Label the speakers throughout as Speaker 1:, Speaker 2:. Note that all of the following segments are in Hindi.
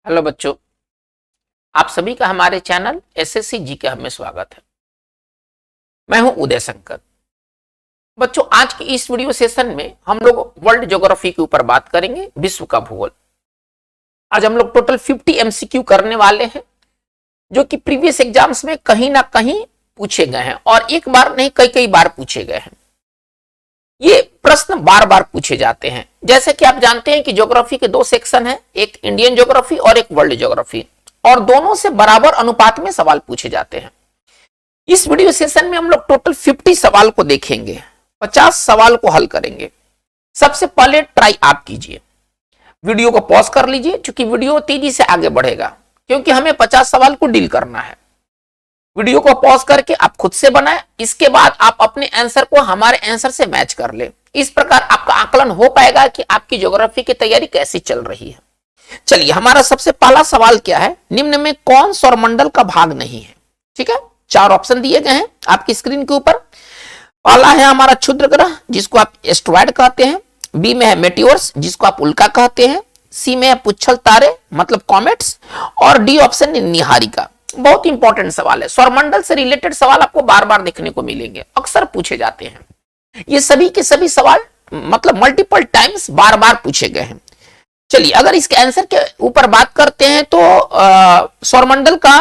Speaker 1: हेलो बच्चों, आप सभी का हमारे चैनल एसएससी जीके हब में स्वागत है। मैं हूं उदय शंकर। बच्चों, आज की इस वीडियो सेशन में हम लोग वर्ल्ड ज्योग्राफी के ऊपर बात करेंगे, विश्व का भूगोल। आज हम लोग टोटल 50 एमसीक्यू करने वाले हैं, जो कि प्रीवियस एग्जाम्स में कहीं ना कहीं पूछे गए हैं और एक बार नहीं कई कई बार पूछे गए हैं। ये प्रश्न बार बार पूछे जाते हैं। जैसे कि आप जानते हैं कि ज्योग्राफी के दो सेक्शन हैं, एक इंडियन ज्योग्राफी और एक वर्ल्ड ज्योग्राफी, और दोनों से बराबर अनुपात में सवाल पूछे जाते हैं। इस वीडियो सेशन में हम लोग टोटल 50 सवाल को देखेंगे, 50 सवाल को हल करेंगे। सबसे पहले ट्राई आप कीजिए, वीडियो को पॉज कर लीजिए, क्योंकि वीडियो तेजी से आगे बढ़ेगा, क्योंकि हमें 50 सवाल को डील करना है। वीडियो को पॉज करके आप खुद से बनाएं, इसके बाद आप अपने आंसर को हमारे आंसर से मैच कर ले। इस प्रकार आपका आकलन हो पाएगा कि आपकी ज्योग्राफी की तैयारी कैसी चल रही है। चलिए, हमारा सबसे पहला सवाल क्या है, निम्न में कौन सौरमंडल का भाग नहीं है। ठीक है, 4 ऑप्शन दिए गए हैं आपकी स्क्रीन के ऊपर। पहला है हमारा क्षुद्र ग्रह, जिसको आप एस्ट्रॉयड कहते हैं। बी में है मेटियोर्स, जिसको आप उल्का कहते हैं। सी में है पुच्छल तारे, मतलब कॉमेट्स। और डी ऑप्शन है निहारिका। बहुत इंपॉर्टेंट सवाल है, सौरमंडल से रिलेटेड सवाल आपको बार बार देखने को मिलेंगे, अक्सर पूछे जाते हैं। ये सभी के सभी सवाल मतलब मल्टीपल टाइम्स बार बार पूछे गए हैं। चलिए, अगर इसके आंसर के ऊपर बात करते हैं तो सौरमंडल का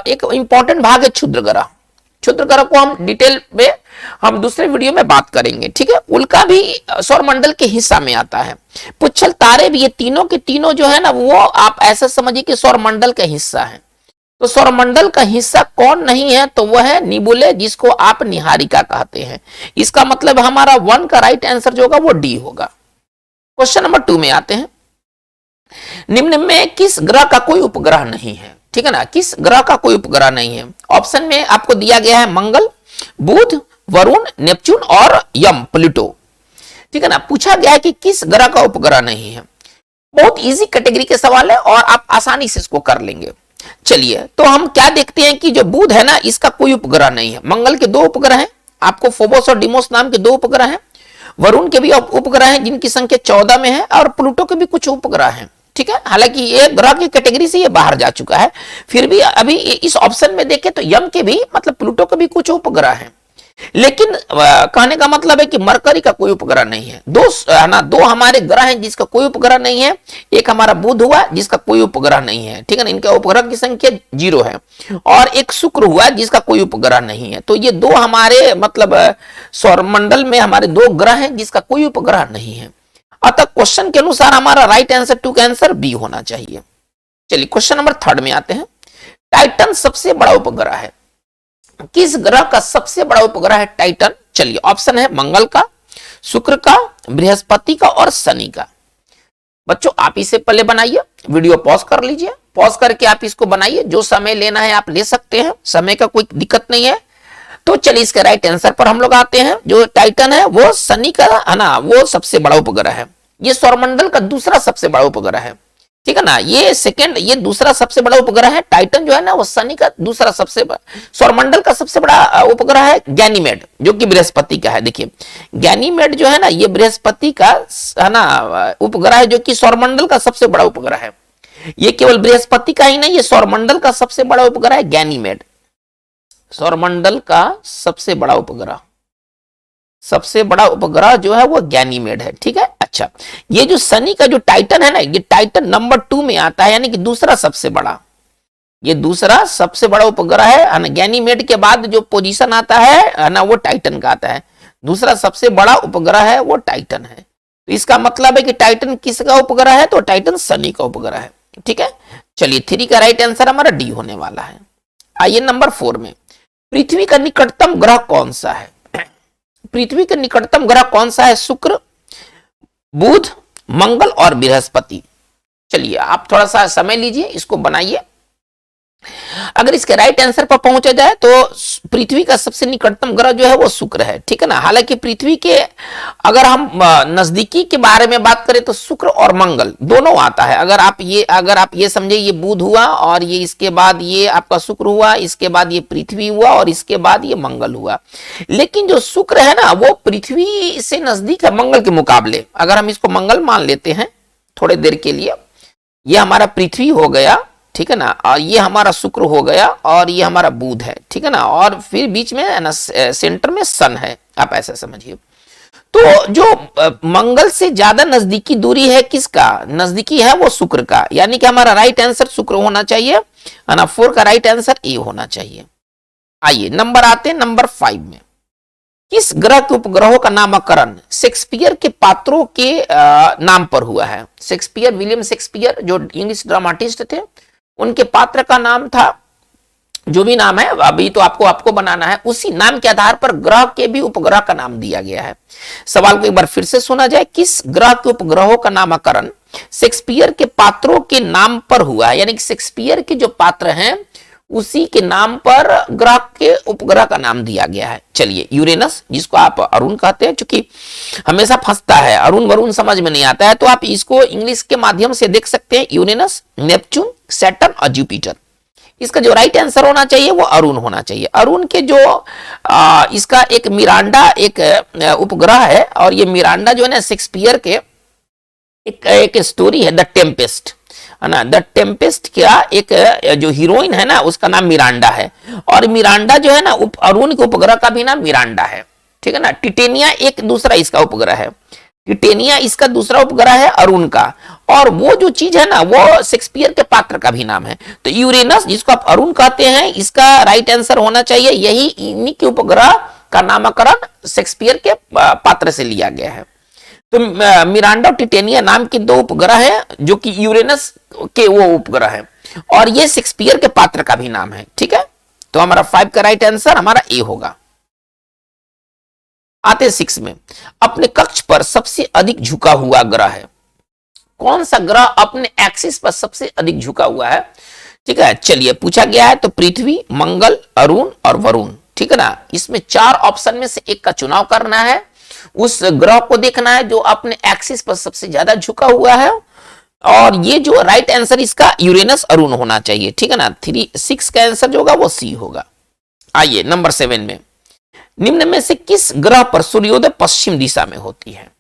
Speaker 1: एक इंपॉर्टेंट भाग है क्षुद्र ग्रह। क्षुद्र ग्रह को हम डिटेल में हम दूसरे वीडियो में बात करेंगे। ठीक है, उल्का भी सौरमंडल के हिस्सा में आता है। पुच्छल तारे भी, ये तीनों के तीनों जो है ना, वो आप ऐसा समझिए कि सौरमंडल का हिस्सा है। तो सौरमंडल का हिस्सा कौन नहीं है, तो वह है निबुले, जिसको आप निहारिका कहते हैं। इसका मतलब हमारा 1 का राइट आंसर जो होगा वो डी होगा। क्वेश्चन नंबर 2 में आते हैं। निम्न में किस ग्रह का कोई उपग्रह नहीं है। ठीक है ना, किस ग्रह का कोई उपग्रह नहीं है। ऑप्शन में आपको दिया गया है मंगल, बुध, वरुण, नेपच्यून और यम, प्लूटो। ठीक है ना, पूछा गया है कि किस ग्रह का उपग्रह नहीं है। बहुत इजी कैटेगरी के सवाल है और आप आसानी से इसको कर लेंगे। चलिए, तो हम क्या देखते हैं कि जो बुध है ना, इसका कोई उपग्रह नहीं है। मंगल के 2 उपग्रह हैं, आपको फोबोस और डिमोस नाम के 2 उपग्रह हैं। वरुण के भी उपग्रह हैं, जिनकी संख्या 14 में है, और प्लूटो के भी कुछ उपग्रह हैं। ठीक है, हालांकि ये ग्रह की कैटेगरी से ये बाहर जा चुका है, फिर भी अभी इस ऑप्शन में देखें तो यम के भी मतलब प्लूटो के भी कुछ उपग्रह हैं। लेकिन कहने का मतलब है कि मरकरी का कोई उपग्रह नहीं है। दो हमारे ग्रह हैं जिसका कोई उपग्रह नहीं है। एक हमारा बुध हुआ जिसका कोई उपग्रह नहीं है। ठीक है ना, इनका उपग्रह की संख्या 0 है। और एक शुक्र हुआ जिसका कोई उपग्रह नहीं है। तो ये 2 हमारे मतलब सौरमंडल में हमारे 2 ग्रह हैं जिसका कोई उपग्रह नहीं है। अतः क्वेश्चन के अनुसार हमारा राइट आंसर 2 का आंसर बी होना चाहिए। चलिए, क्वेश्चन नंबर 3 में आते हैं। टाइटन सबसे बड़ा उपग्रह है। किस ग्रह का सबसे बड़ा उपग्रह है टाइटन। चलिए, ऑप्शन है मंगल का, शुक्र का, बृहस्पति का और शनि का। बच्चों, आप इसे पहले बनाइए, वीडियो पॉज कर लीजिए, पॉज करके आप इसको बनाइए। जो समय लेना है आप ले सकते हैं, समय का कोई दिक्कत नहीं है। तो चलिए, इसके राइट आंसर पर हम लोग आते हैं। जो टाइटन है वो शनि का है ना, वो सबसे बड़ा उपग्रह है। ये सौरमंडल का दूसरा सबसे बड़ा उपग्रह है। ठीक है ना, ये दूसरा सबसे बड़ा उपग्रह है। टाइटन जो है ना, वो शनि का दूसरा सबसे सौरमंडल का सबसे बड़ा उपग्रह है गैनीमेड, जो कि बृहस्पति का है। देखिए, गैनीमेड जो है ना, ये बृहस्पति का है ना उपग्रह है, जो कि सौरमंडल का सबसे बड़ा उपग्रह है। ये केवल बृहस्पति का ही नहीं, ये सौरमंडल का सबसे बड़ा उपग्रह है गैनीमेड। सौरमंडल का सबसे बड़ा उपग्रह जो है वो गैनीमेड है। ठीक है, अच्छा, ये जो शनि का जो टाइटन है ना, ये टाइटन नंबर 2 में आता है, यानी कि दूसरा सबसे बड़ा, ये दूसरा सबसे बड़ा उपग्रह है ना। गैनीमेड के बाद जो पोजीशन आता है ना, वो टाइटन का आता है। दूसरा सबसे बड़ा उपग्रह है वो टाइटन है। तो इसका मतलब है कि टाइटन किसका उपग्रह है, तो टाइटन शनि का उपग्रह है। ठीक है, चलिए, 3 का राइट आंसर हमारा डी होने वाला है। आइए नंबर 4 में। पृथ्वी का निकटतम ग्रह कौन सा है। पृथ्वी का निकटतम ग्रह कौन सा है। शुक्र, बुध, मंगल और बृहस्पति। चलिए, आप थोड़ा सा समय लीजिए, इसको बनाइए। अगर इसके राइट आंसर पर पहुंचा जाए तो पृथ्वी का सबसे निकटतम ग्रह जो है वो शुक्र है। ठीक है ना, हालांकि पृथ्वी के अगर हम नजदीकी के बारे में बात करें तो शुक्र और मंगल दोनों आता है। अगर आप ये समझे, ये बुध हुआ और ये इसके बाद ये आपका शुक्र हुआ, इसके बाद ये पृथ्वी हुआ और इसके बाद ये मंगल हुआ। लेकिन जो शुक्र है ना, वो पृथ्वी से नजदीक है मंगल के मुकाबले। अगर हम इसको मंगल मान लेते हैं थोड़ी देर के लिए, ये हमारा पृथ्वी हो गया, ठीक है ना, और ये हमारा शुक्र हो गया, और ये हमारा बुध है, ठीक है ना, और फिर बीच में है ना सेंटर में सन है, आप ऐसा समझिए। तो जो मंगल से ज्यादा नजदीकी दूरी है किसका, नजदीकी है वो शुक्र का, यानी कि हमारा राइट आंसर शुक्र होना चाहिए, है ना, 4 का राइट आंसर ए होना चाहिए। आइए नंबर आते हैं नंबर 5 में। किस ग्रह के उपग्रहों का नामकरण शेक्सपियर के पात्रों के नाम पर हुआ है। शेक्सपियर, विलियम शेक्सपियर जो इंग्लिश ड्रामाटिस्ट थे, उनके पात्र का नाम था, जो भी नाम है अभी तो आपको बनाना है, उसी नाम के आधार पर ग्रह के भी उपग्रह का नाम दिया गया है। सवाल को एक बार फिर से सुना जाए, किस ग्रह के उपग्रहों का नामकरण शेक्सपियर के पात्रों के नाम पर हुआ है, यानी कि शेक्सपियर के जो पात्र हैं उसी के नाम पर ग्रह के उपग्रह का नाम दिया गया है। चलिए, यूरेनस, जिसको आप अरुण कहते हैं, चूंकि हमेशा फंसता है, अरुण वरुण समझ में नहीं आता है, तो आप इसको इंग्लिश के माध्यम से देख सकते हैं, यूरेनस, नेपच्यून, सैटर्न और जुपिटर। इसका जो राइट आंसर होना चाहिए वो अरुण होना चाहिए। अरुण के जो इसका एक मिरांडा एक उपग्रह है, और ये मिरांडा जो है ना शेक्सपियर के एक स्टोरी है, द टेम्पेस्ट, है ना, द टेम्पेस्ट का एक जो हीरोइन है ना उसका नाम मिरांडा है, और मिरांडा जो है ना अरुण के उपग्रह का भी नाम मिरांडा है, ठीक है ना। टिटेनिया एक दूसरा इसका उपग्रह है, टिटेनिया इसका दूसरा उपग्रह है अरुण का, और वो जो चीज है ना वो शेक्सपियर के पात्र का भी नाम है। तो यूरेनस, जिसको आप अरुण कहते हैं, इसका राइट आंसर होना चाहिए, यही इन्हीं के उपग्रह का नामकरण शेक्सपियर के पात्र से लिया गया है। तो मिरांडा और टिटेनिया नाम के दो उपग्रह है, जो कि यूरेनस के वो उपग्रह है, और ये शेक्सपियर के पात्र का भी नाम है, ठीक है। तो हमारा 5 का राइट आंसर हमारा ए होगा। आते 6 में, अपने कक्ष पर सबसे अधिक झुका हुआ ग्रह है। कौन सा ग्रह अपने एक्सिस पर सबसे अधिक झुका हुआ है, ठीक है। चलिए, पूछा गया है तो पृथ्वी, मंगल, अरुण और वरुण, ठीक है ना। इसमें 4 ऑप्शन में से एक का चुनाव करना है, उस ग्रह को देखना है जो अपने एक्सिस पर सबसे ज्यादा झुका हुआ है, और ये जो राइट आंसर इसका यूरेनस अरुण होना चाहिए, ठीक है ना। 6 का आंसर जो होगा वो सी होगा। आइए नंबर 7 में, निम्न में से किस ग्रह पर सूर्योदय पश्चिम दिशा में होती है।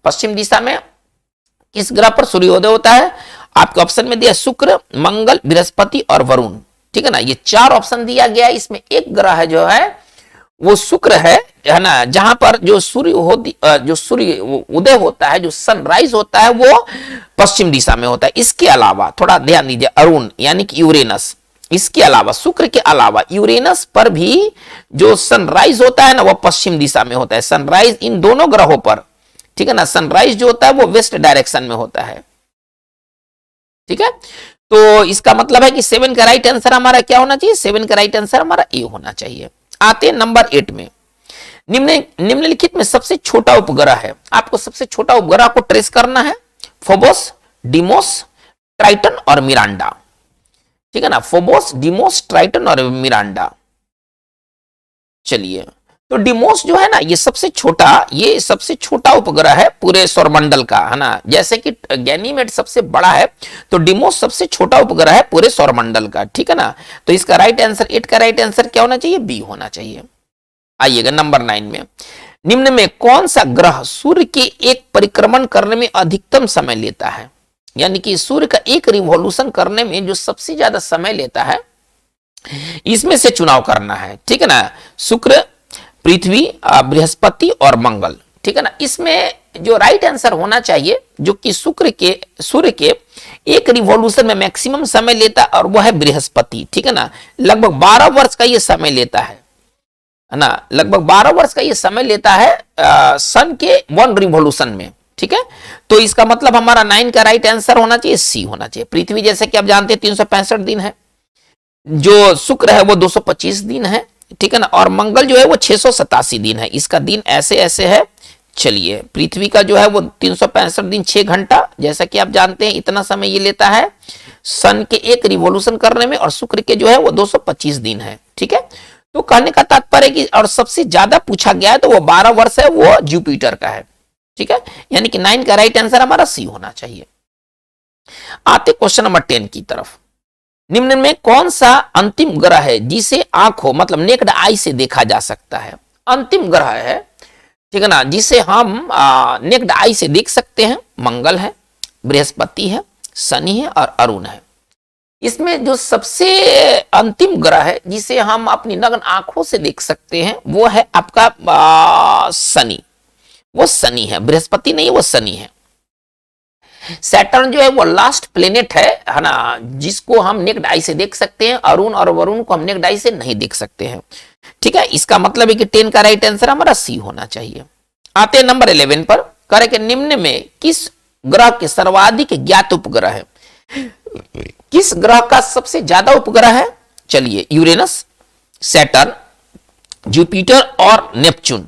Speaker 1: पश्चिम दिशा में किस ग्रह पर सूर्योदय होता है, आपके ऑप्शन में दिया शुक्र, मंगल, बृहस्पति और वरुण, ठीक है ना। ये 4 ऑप्शन दिया गया है, इसमें एक ग्रह जो है वो शुक्र है ना, जहां पर जो सूर्य उदय होता है, जो सनराइज होता है वो पश्चिम दिशा में होता है। इसके अलावा थोड़ा ध्यान दीजिए, अरुण यानी कि यूरेनस, इसके अलावा शुक्र के अलावा यूरेनस पर भी जो सनराइज होता है ना वो पश्चिम दिशा में होता है। सनराइज इन दोनों ग्रहों पर, ठीक है ना, सनराइज जो होता है वो वेस्ट डायरेक्शन में होता है, ठीक है। तो इसका मतलब है कि 7 का राइट आंसर हमारा क्या होना चाहिए, 7 का राइट आंसर हमारा ए होना चाहिए। आते नंबर 8 में, निम्नलिखित में सबसे छोटा उपग्रह है, आपको सबसे छोटा उपग्रह को ट्रेस करना है। फोबोस, डिमोस, ट्राइटन और मिरांडा, ठीक है ना। फोबोस, डिमोस, ट्राइटन और मिरांडा। चलिए, तो डिमोस जो है ना ये सबसे छोटा उपग्रह है पूरे सौरमंडल का, है ना। जैसे कि गैनीमेड सबसे बड़ा है, तो डिमोस सबसे छोटा उपग्रह है पूरे सौरमंडल का, ठीक है ना। तो इसका राइट आंसर, 8 का राइट आंसर क्या होना चाहिए, बी होना चाहिए। आइएगा नंबर 9 में, निम्न में कौन सा ग्रह सूर्य के एक परिक्रमण करने में अधिकतम समय लेता है, यानी कि सूर्य का एक रिवॉल्यूशन करने में जो सबसे ज्यादा समय लेता है, इसमें से चुनाव करना है, ठीक है ना। शुक्र, पृथ्वी, बृहस्पति और मंगल, ठीक है ना। इसमें जो राइट आंसर होना चाहिए, जो कि सूर्य के एक रिवॉल्यूशन में मैक्सिमम समय लेता है, और वो है बृहस्पति, ठीक है ना। लगभग 12 वर्ष का ये समय लेता है ना, लगभग 12 वर्ष का ये समय लेता है सन के 1 रिवॉल्यूशन में, ठीक है। तो इसका मतलब हमारा 9 का राइट आंसर होना चाहिए, सी होना चाहिए। पृथ्वी जैसे कि आप जानते हैं 365 दिन है, जो शुक्र है वो 225 दिन है, ठीक है ना, और मंगल जो है वो 687 दिन है। इसका दिन ऐसे ऐसे है। चलिए, पृथ्वी का जो है वो 365 दिन 6 घंटा, जैसा कि आप जानते हैं इतना समय ये लेता है सन के एक रिवॉल्यूशन करने में, और शुक्र के जो है वो 225 दिन है, ठीक है। तो कहने का तात्पर्य कि और सबसे ज्यादा पूछा गया है तो वो 12 वर्ष है, वो जुपिटर का है, ठीक है। यानी कि 9 का राइट आंसर हमारा सी होना चाहिए। आते क्वेश्चन नंबर 10 की तरफ, निम्न में कौन सा अंतिम ग्रह है जिसे आंखों मतलब नेक्ड आई से देखा जा सकता है। अंतिम ग्रह है, ठीक है ना, जिसे हम नेक्ड आई से देख सकते हैं। मंगल है, बृहस्पति है, शनि है और अरुण है। इसमें जो सबसे अंतिम ग्रह है जिसे हम अपनी नग्न आंखों से देख सकते हैं वो है आपका शनि। वो शनि है, बृहस्पति नहीं, वो शनि है। सैटर्न जो है वो लास्ट प्लेनेट है ना, जिसको हम नेक्ड आई से देख सकते हैं। अरुण और वरुण को हम नेक्ड आई से नहीं देख सकते हैं। ठीक है, इसका मतलब है कि 10 का राइट आंसर हमारा सी होना चाहिए। आते हैं नंबर 11 पर। करें कि निम्न में किस ग्रह के सर्वाधिक ज्ञात उपग्रह है? किस ग्रह का सबसे ज्यादा उपग्रह है? चलिए, यूरेनस, सैटर्न, जुपिटर और नेपच्यून।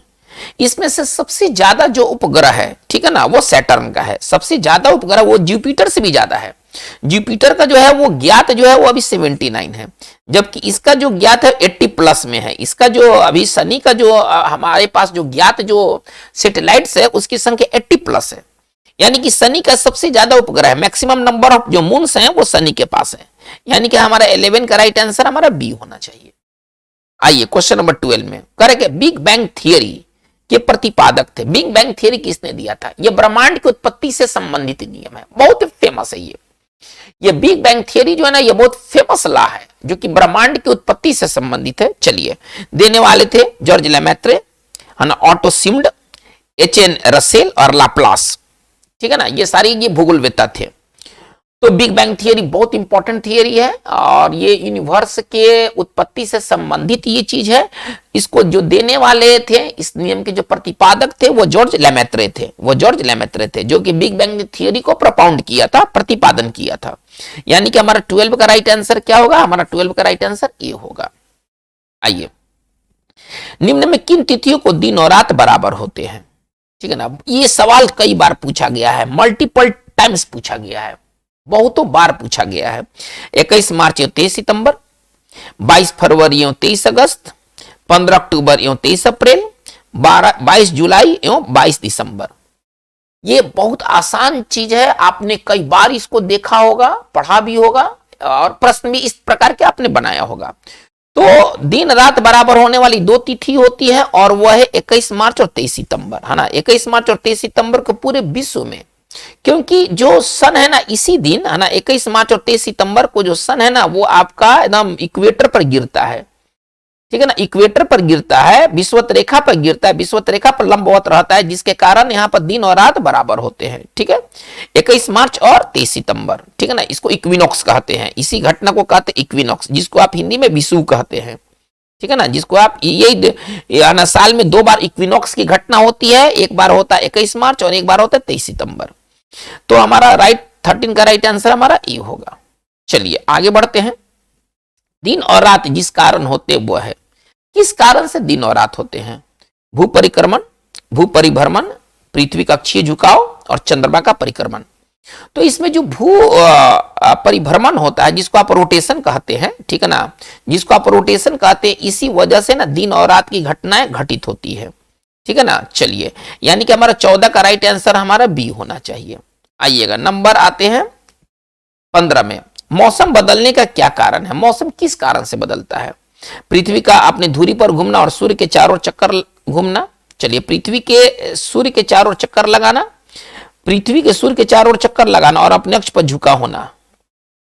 Speaker 1: इसमें से सबसे ज्यादा जो उपग्रह है, ठीक है ना, वो सैटर्न का है। सबसे ज्यादा उपग्रह वो जुपिटर से भी ज्यादा है। जुपिटर का जो है वो ज्ञात जो है वो अभी 79 है, जबकि इसका जो ज्ञात है 80 प्लस में है। इसका जो अभी शनि का जो हमारे पास जो ज्ञात जो सैटेलाइट्स है उसकी संख्या 80 प्लस है। यानी कि शनि का सबसे ज्यादा उपग्रह है। मैक्सिमम नंबर ऑफ जो मून्स हैं वो शनि के पास है। यानी कि हमारा 11 का राइट आंसर हमारा बी होना चाहिए। आइए क्वेश्चन नंबर 12 में करेंगे, बिग बैंग थियरी के प्रतिपादक थे। बिग बैंग थियरी किसने दिया था? यह ब्रह्मांड की उत्पत्ति से संबंधित नियम है, बहुत फेमस है ये बिग बैंग थियरी जो है ना, ये बहुत फेमस लॉ है जो कि ब्रह्मांड की उत्पत्ति से संबंधित है। चलिए, देने वाले थे जॉर्ज लेमैत्रे, है ना, ऑटो सिम्ड, एच.एन. रसेल और लाप्लास। ठीक है ना, ये सारी ये भूगोलवेत्ता थे। तो बिग बैंग थियरी बहुत इंपॉर्टेंट थियरी है और ये यूनिवर्स के उत्पत्ति से संबंधित ये चीज है। इसको जो देने वाले थे, इस नियम के जो प्रतिपादक थे वो जॉर्ज लेमैत्रे थे, जो कि बिग बैंग थियरी को प्रोपाउंड किया था, प्रतिपादन किया था। यानी कि हमारा 12 का राइट आंसर क्या होगा? हमारा 12 का राइट आंसर ए होगा। आइए, निम्न में किन तिथियों को दिन और रात बराबर होते हैं? ठीक है ना, ये सवाल कई बार पूछा गया है, मल्टीपल टाइम्स पूछा गया है, बहुतों बार पूछा गया है। 21 मार्च एवं 23 सितंबर, 22 फरवरी एवं 23 अगस्त, 15 अक्टूबर एवं 23 अप्रैल, 22 जुलाई एवं 22 दिसंबर। ये बहुत आसान चीज है, आपने कई बार इसको देखा होगा, पढ़ा भी होगा और प्रश्न भी इस प्रकार के आपने बनाया होगा। तो दिन रात बराबर होने वाली दो तिथि होती है और वह है 21 मार्च और 23 सितंबर, है ना। 21 मार्च और 23 सितंबर को पूरे विश्व में, क्योंकि जो सन है ना इसी दिन, है ना, 21 मार्च और 23 सितंबर को जो सन है ना वो आपका एकदम इक्वेटर पर गिरता है। ठीक है ना, इक्वेटर पर गिरता है, विषुवत रेखा पर गिरता है, विषुवत रेखा पर लंबवत रहता है, जिसके कारण यहाँ पर दिन और रात बराबर होते हैं। ठीक है, 21 मार्च और 23 सितंबर। ठीक है ना, इसको इक्विनॉक्स कहते हैं, इसी घटना को कहते हैं इक्विनॉक्स, जिसको आप हिंदी में विषुव कहते हैं। ठीक है ना, जिसको आप यही साल में 2 बार इक्विनॉक्स की घटना होती है, एक बार होता है 21 मार्च और एक बार होता है 23 सितंबर। तो हमारा 13 का राइट आंसर हमारा ए होगा। चलिए आगे बढ़ते हैं। दिन और रात जिस कारण होते वो है, किस कारण से दिन और रात होते हैं? भू परिक्रमण, भू परिभ्रमण, पृथ्वी का अक्षीय झुकाव और चंद्रमा का परिक्रमण। तो इसमें जो भू परिभ्रमण होता है, जिसको आप रोटेशन कहते हैं, ठीक है ना, जिसको आप रोटेशन कहते हैं, इसी वजह से ना दिन और रात की घटनाएं घटित होती है। ठीक है ना, चलिए, यानी कि हमारा 14 का राइट आंसर हमारा बी होना चाहिए। आइएगा, नंबर आते हैं 15 में। मौसम बदलने का क्या कारण है? मौसम किस कारण से बदलता है? पृथ्वी का अपने धुरी पर घूमना और सूर्य के चारों चक्कर घूमना। चलिए, पृथ्वी के सूर्य के चारों चक्कर लगाना, पृथ्वी के सूर्य के चारों चक्कर लगाना और अपने अक्ष पर झुका होना।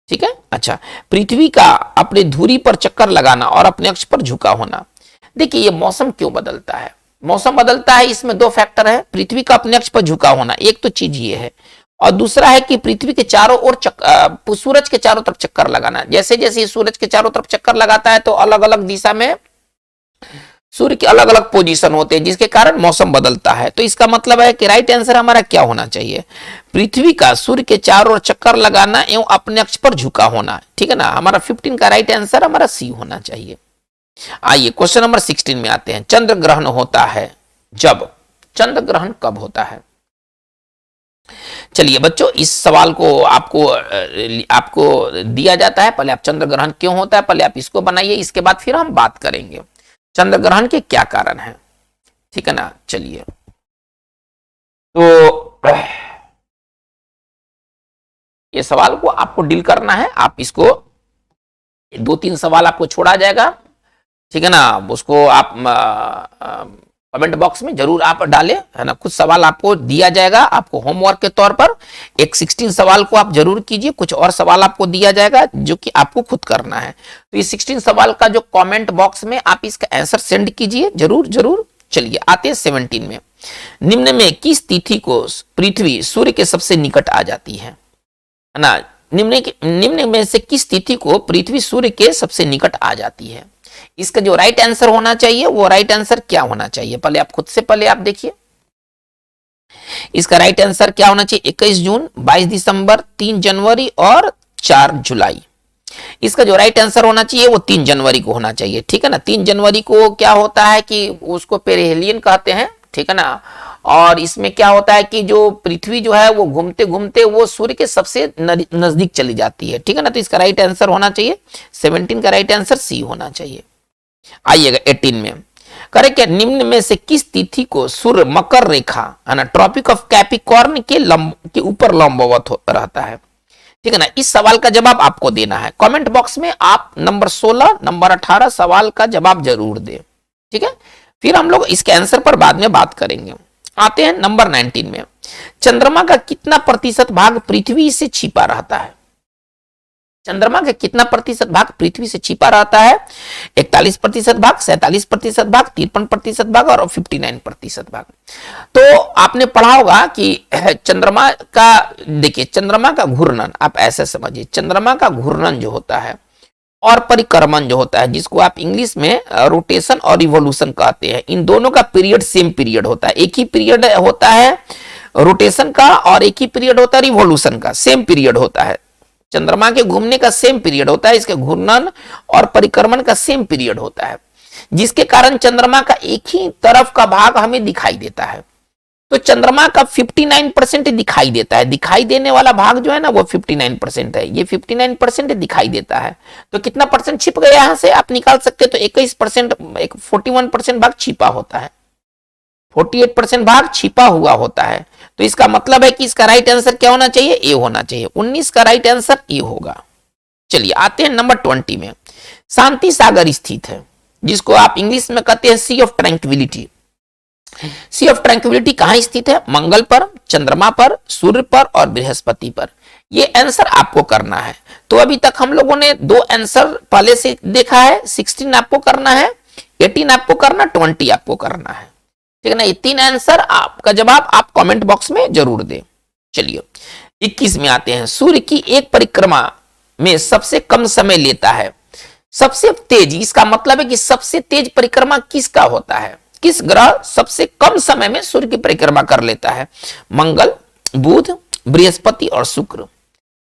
Speaker 1: ठीक है, अच्छा, पृथ्वी का अपने धुरी पर चक्कर लगाना और अपने अक्ष पर झुका होना। देखिए, ये मौसम क्यों बदलता है? मौसम बदलता है, इसमें 2 फैक्टर है। पृथ्वी का अपने अक्ष पर झुका होना, एक तो चीज ये है, और दूसरा है कि पृथ्वी के चारों ओर सूरज के चारों तरफ चक्कर लगाना। जैसे जैसे सूरज के चारों तरफ चक्कर लगाता है तो अलग अलग दिशा में सूर्य के अलग अलग पोजीशन होते हैं, जिसके कारण मौसम बदलता है। तो इसका मतलब है कि राइट आंसर हमारा क्या होना चाहिए? पृथ्वी का सूर्य के चारों ओर चक्कर लगाना एवं अपने अक्ष पर झुका होना। ठीक है ना, हमारा 15 का राइट आंसर हमारा सी होना चाहिए। आइए क्वेश्चन नंबर 16 में आते हैं। चंद्र ग्रहण होता है जब? चंद्र ग्रहण कब होता है? चलिए बच्चों, इस सवाल को आपको दिया जाता है। पहले आप चंद्र ग्रहण क्यों होता है पहले आप इसको बनाइए, इसके बाद फिर हम बात करेंगे चंद्र ग्रहण के क्या कारण है। ठीक है ना, चलिए, तो ये सवाल को आपको डील करना है। आप इसको 2-3 सवाल आपको छोड़ा जाएगा, ठीक है ना, उसको आप कमेंट बॉक्स में जरूर आप डालें, है ना। कुछ सवाल आपको दिया जाएगा, आपको होमवर्क के तौर पर एक 16 सवाल को आप जरूर कीजिए, कुछ और सवाल आपको दिया जाएगा जो कि आपको खुद करना है। तो ये 16 सवाल का जो कमेंट बॉक्स में आप इसका आंसर सेंड कीजिए जरूर जरूर। चलिए आते हैं 17 में। निम्न में किस तिथि को पृथ्वी सूर्य के सबसे निकट आ जाती है ना। निम्न में से किस तिथि को पृथ्वी सूर्य के सबसे निकट आ जाती है। इसका जो राइट आंसर होना चाहिए वो राइट आंसर क्या होना चाहिए, पहले आप खुद से पहले आप देखिए इसका राइट आंसर क्या होना चाहिए। 21 जून, 22 दिसंबर, 3 जनवरी और 4 जुलाई। इसका जो राइट आंसर होना चाहिए वो 3 जनवरी को होना चाहिए, ठीक है ना। 3 जनवरी को क्या होता है कि उसको पेरिहेलियन कहते हैं, ठीक है ना। और इसमें क्या होता है कि जो पृथ्वी जो है वो घूमते घूमते वो सूर्य के सबसे नजदीक चली जाती है, ठीक है ना। तो इसका राइट आंसर होना चाहिए 17 का राइट आंसर सी होना चाहिए। आइएगा 18 में। करेक्ट है। निम्न में से किस तिथि को सूर्य मकर रेखा, है ना, ट्रॉपिक ऑफ कैप्रिकॉर्न के ऊपर लंबवत रहता है, ठीक है ना। इस सवाल का जवाब आपको देना है कमेंट बॉक्स में। आप नंबर 16, नंबर 18 सवाल का जवाब जरूर दें, ठीक है। फिर हम लोग इसके आंसर पर बाद में बात करेंगे। आते हैं नंबर 19 में। चंद्रमा का कितना प्रतिशत भाग पृथ्वी से छिपा रहता है। चंद्रमा का कितना प्रतिशत भाग पृथ्वी से छिपा रहता है। 41% भाग, 47% भाग, 53% भाग और 59% भाग। तो आपने पढ़ा होगा कि चंद्रमा का, देखिए चंद्रमा का घूर्णन आप ऐसे समझिए, चंद्रमा का घूर्णन जो होता है और परिक्रमण जो होता है, जिसको आप इंग्लिश में रोटेशन और रिवोल्यूशन कहते हैं, इन दोनों का पीरियड सेम पीरियड होता है। एक ही पीरियड होता है रोटेशन का और एक ही पीरियड होता है रिवोल्यूशन का, सेम पीरियड होता है। चंद्रमा के घूमने का सेम पीरियड होता है, इसके घूर्णन और परिक्रमण का सेम पीरियड होता है, जिसके कारण चंद्रमा का एक ही तरफ का भाग हमें दिखाई देता है। तो चंद्रमा का 59% दिखाई देता है, दिखाई देने वाला भाग जो है ना वो 59% है, ये 59% दिखाई देता है। तो कितना परसेंट छिप गया यहां से आप निकाल सकते हैं। तो 21%, 41% भाग छिपा होता है, 48% भाग छिपा हुआ होता है। तो इसका मतलब है कि इसका राइट आंसर क्या होना चाहिए, ए होना चाहिए। 19 का राइट आंसर ए होगा। चलिए आते हैं नंबर 20 में। शांति सागर स्थित है, जिसको आप इंग्लिश में कहते हैं sea of tranquility. Sea of tranquility कहां स्थित है। मंगल पर, चंद्रमा पर, सूर्य पर और बृहस्पति पर। ये आंसर आपको करना है। तो अभी तक हम लोगों ने 2 आंसर पहले से देखा है। 16 आपको करना है, 18 आपको करना, 20 आपको करना है, ठीक है ना। ये 3 आंसर आपका जवाब आप कमेंट बॉक्स में जरूर दें। चलिए 21 में आते हैं। सूर्य की एक परिक्रमा में सबसे कम समय लेता है। सबसे तेज, इसका मतलब है कि सबसे तेज परिक्रमा किसका होता है, किस ग्रह सबसे कम समय में सूर्य की परिक्रमा कर लेता है। मंगल, बुध, बृहस्पति और शुक्र,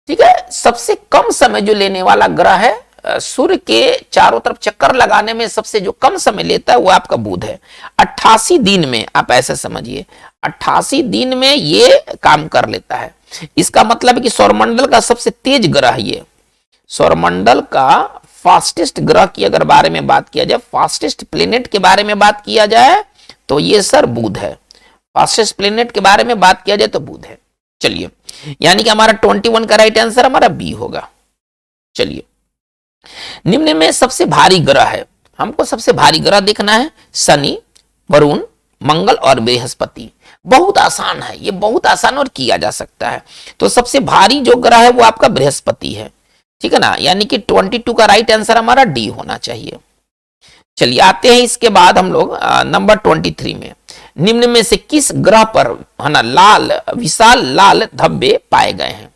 Speaker 1: ठीक है। सबसे कम समय जो लेने वाला ग्रह है, सूर्य के चारों तरफ चक्कर लगाने में सबसे जो कम समय लेता है वो आपका बुध है। 88 दिन में, आप ऐसे समझिए 88 दिन में ये काम कर लेता है। इसका मतलब है कि सौरमंडल का सबसे तेज ग्रह, ये सौरमंडल का फास्टेस्ट ग्रह की अगर बारे में बात किया जाए, फास्टेस्ट प्लेनेट के बारे में बात किया जाए तो ये सर बुध है। फास्टेस्ट प्लेनेट के बारे में बात किया जाए तो बुध है। चलिए यानी कि हमारा 21 का राइट आंसर हमारा बी होगा। चलिए निम्न में सबसे भारी ग्रह है, हमको सबसे भारी ग्रह देखना है। शनि, वरुण, मंगल और बृहस्पति। बहुत आसान है ये, बहुत आसान और किया जा सकता है। तो सबसे भारी जो ग्रह है वो आपका बृहस्पति है, ठीक है ना। यानी कि 22 का राइट आंसर हमारा डी होना चाहिए। चलिए आते हैं इसके बाद हम लोग नंबर 23 में। निम्न में से किस ग्रह पर, है ना, विशाल लाल धब्बे पाए गए हैं।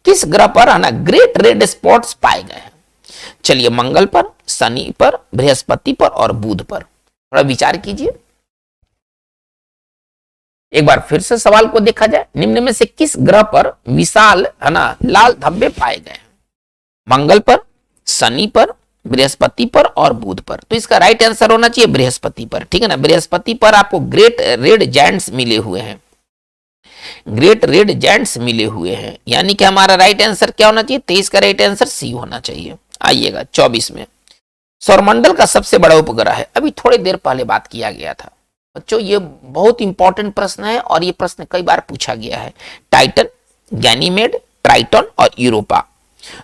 Speaker 1: किस ग्रह पर, है ना, ग्रेट रेड स्पॉट्स पाए गए हैं। चलिए मंगल पर, शनि पर, बृहस्पति पर और बुध पर। थोड़ा विचार कीजिए। एक बार फिर से सवाल को देखा जाए। निम्न में से किस ग्रह पर विशाल, है ना, लाल धब्बे पाए गए हैं। मंगल पर, शनि पर, बृहस्पति पर और बुध पर। तो इसका राइट आंसर होना चाहिए बृहस्पति पर, ठीक है ना। बृहस्पति पर आपको ग्रेट रेड जायंट्स मिले हुए हैं, ग्रेट रेड जायंट्स मिले हुए हैं। यानी कि हमारा राइट आंसर क्या होना चाहिए, 23 का राइट आंसर सी होना चाहिए। आइएगा 24 में। सौरमंडल का सबसे बड़ा उपग्रह है, अभी थोड़ी देर पहले बात किया गया था बच्चों। ये बहुत इंपॉर्टेंट प्रश्न है और ये प्रश्न कई बार पूछा गया है। टाइटन, गैनीमेड, ट्राइटन और यूरोपा।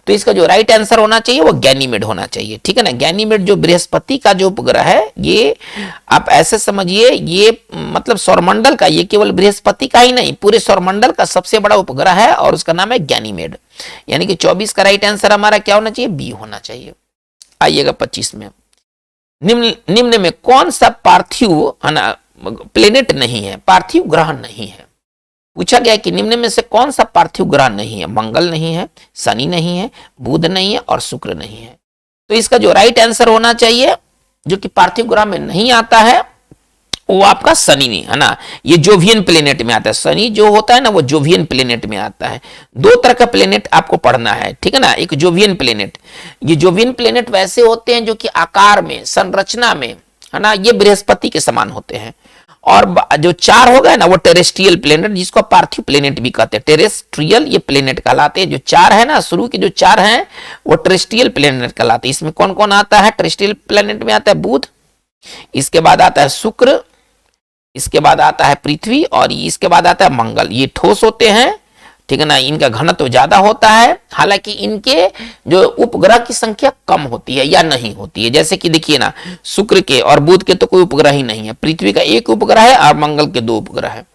Speaker 1: तो इसका जो राइट आंसर होना चाहिए वो गैनीमेड होना चाहिए, ठीक है ना। गैनीमेड जो बृहस्पति का जो उपग्रह है, ये आप ऐसे समझिए, ये मतलब सौरमंडल का, ये केवल बृहस्पति का ही नहीं, पूरे सौरमंडल का सबसे बड़ा उपग्रह है और उसका नाम है गैनीमेड। यानी कि 24 का राइट आंसर हमारा क्या होना चाहिए, बी होना चाहिए। आइएगा 25 में, निम्न में कौन सा पार्थिव प्लेनेट नहीं है, पार्थिव ग्रह नहीं है। पूछा गया कि निम्न में से कौन सा पार्थिव ग्रह नहीं है। मंगल नहीं है, शनि नहीं है, बुध नहीं है और शुक्र नहीं है। तो इसका जो राइट आंसर होना चाहिए, जो कि पार्थिव ग्रह में नहीं आता है, वो आपका शनि नहीं है ना। ये जोवियन प्लेनेट में आता है। शनि जो होता है ना, वो जोवियन प्लेनेट में आता है। दो तरह का प्लेनेट आपको पढ़ना है, ठीक है ना। एक जोवियन प्लेनेट, ये जोवियन प्लेनेट वैसे होते हैं जो कि आकार में, संरचना में, है ना, ये बृहस्पति के समान होते हैं। और जो चार हो गए ना, वो टेरेस्ट्रियल प्लेनेट, जिसको पार्थिव प्लेनेट भी कहते हैं। टेरेस्ट्रियल ये प्लेनेट कहलाते हैं। जो चार है ना, शुरू के जो चार हैं, वो टेरेस्ट्रियल प्लेनेट कहलाते हैं। इसमें कौन कौन आता है? टेरेस्ट्रियल प्लेनेट में आता है बुध, इसके बाद आता है शुक्र, इसके बाद आता है पृथ्वी और इसके बाद आता है मंगल। ये ठोस होते हैं, ठीक है ना। इनका घनत्व ज्यादा होता है, हालांकि इनके जो उपग्रह की संख्या कम होती है या नहीं होती है। जैसे कि देखिए ना, शुक्र के और बुध के तो कोई उपग्रह ही नहीं है, पृथ्वी का एक उपग्रह है और मंगल के दो उपग्रह है।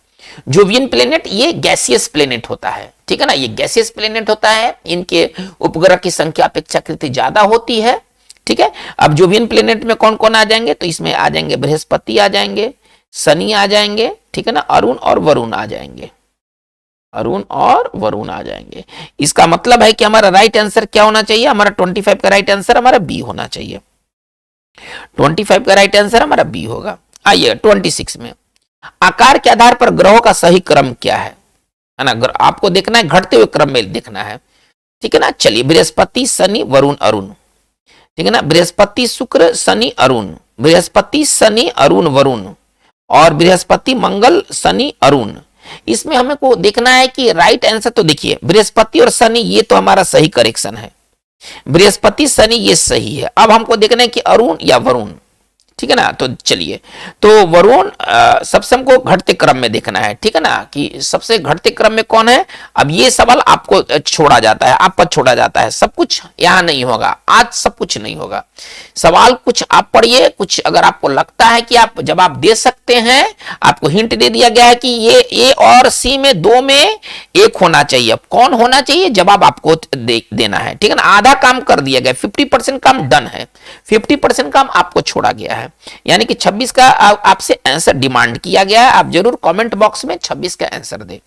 Speaker 1: जोवियन प्लेनेट ये गैसियस प्लेनेट होता है, ठीक है ना, ये गैसियस प्लेनेट होता है। इनके उपग्रह की संख्या अपेक्षाकृत ज्यादा होती है, ठीक है। अब जोवियन प्लेनेट में कौन कौन आ जाएंगे? तो इसमें आ जाएंगे बृहस्पति आ जाएंगे, शनि आ जाएंगे, ठीक है ना, अरुण और वरुण आ जाएंगे, अरुण और वरुण आ जाएंगे। इसका मतलब है कि हमारा राइट आंसर क्या होना चाहिए? हमारा 25 का राइट आंसर हमारा बी होना चाहिए। 25 का राइट आंसर हमारा बी होगा। आइए 26 में, आकार के आधार पर ग्रहों का सही क्रम क्या है ना। आपको देखना है, घटते हुए क्रम में देखना है, ठीक है ना। चलिए, बृहस्पति शनि वरुण अरुण, ठीक है ना। बृहस्पति शुक्र शनि अरुण, बृहस्पति शनि अरुण वरुण, और बृहस्पति मंगल शनि अरुण। इसमें हमें को देखना है कि राइट आंसर, तो देखिए बृहस्पति और शनि ये तो हमारा सही करेक्शन है, बृहस्पति शनि ये सही है। अब हमको देखना है कि अरुण या वरुण, ठीक है ना। तो चलिए, तो वरुण सबसे हमको घटते क्रम में देखना है, ठीक है ना, कि सबसे घटते क्रम में कौन है। अब ये सवाल आपको छोड़ा जाता है, आप पर छोड़ा जाता है, सब कुछ यहां नहीं होगा, आज सब कुछ नहीं होगा। सवाल कुछ आप पढ़िए, कुछ अगर आपको लगता है कि आप जवाब दे सकते हैं, आपको हिंट दे दिया गया है कि ये ए और सी में दो में एक होना चाहिए। अब कौन होना चाहिए, जवाब आपको देना है, ठीक है ना। आधा काम कर दिया गया, 50% काम डन है, 50% काम आपको छोड़ा गया है। यानी कि 26 का आपसे आंसर डिमांड किया गया है। आप जरूर कमेंट बॉक्स में 26 का आंसर दें।